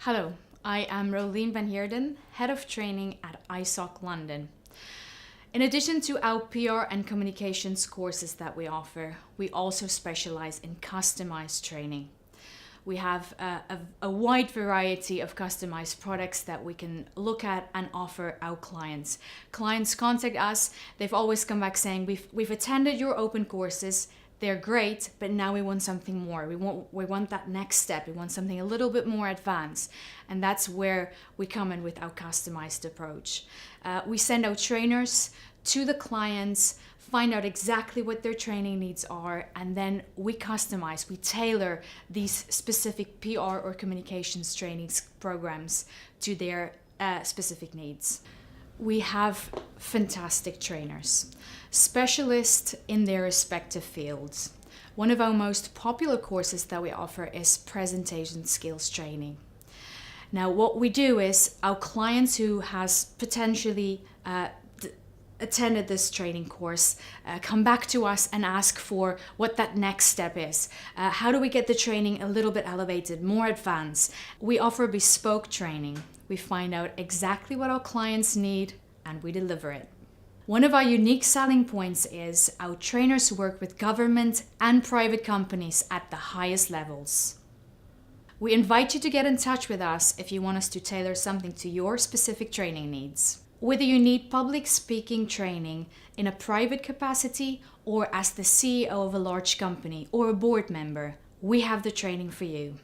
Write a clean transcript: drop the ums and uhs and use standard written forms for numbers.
Hello, I am Rolien van Heerden, Head of Training at ISOC London. In addition to our PR and communications courses that we offer, we also specialize in customized training. We have a wide variety of customized products that we can look at and offer our clients. Clients contact us, they've always come back saying, we've attended your open courses, they're great, but now we want something more. We want that next step. We want something a little bit more advanced. And that's where we come in with our customized approach. We send out trainers to the clients, find out exactly what their training needs are, and then we customize, we tailor these specific PR or communications training programs to their specific needs. We have fantastic trainers, specialists in their respective fields. One of our most popular courses that we offer is presentation skills training. Now, what we do is our clients who has potentially attended this training course come back to us and ask for what that next step is. How do we get the training a little bit elevated, more advanced? We offer bespoke training. We find out exactly what our clients need and we deliver it. One of our unique selling points is our trainers work with government and private companies at the highest levels. We invite you to get in touch with us if you want us to tailor something to your specific training needs. Whether you need public speaking training in a private capacity or as the CEO of a large company or a board member, we have the training for you.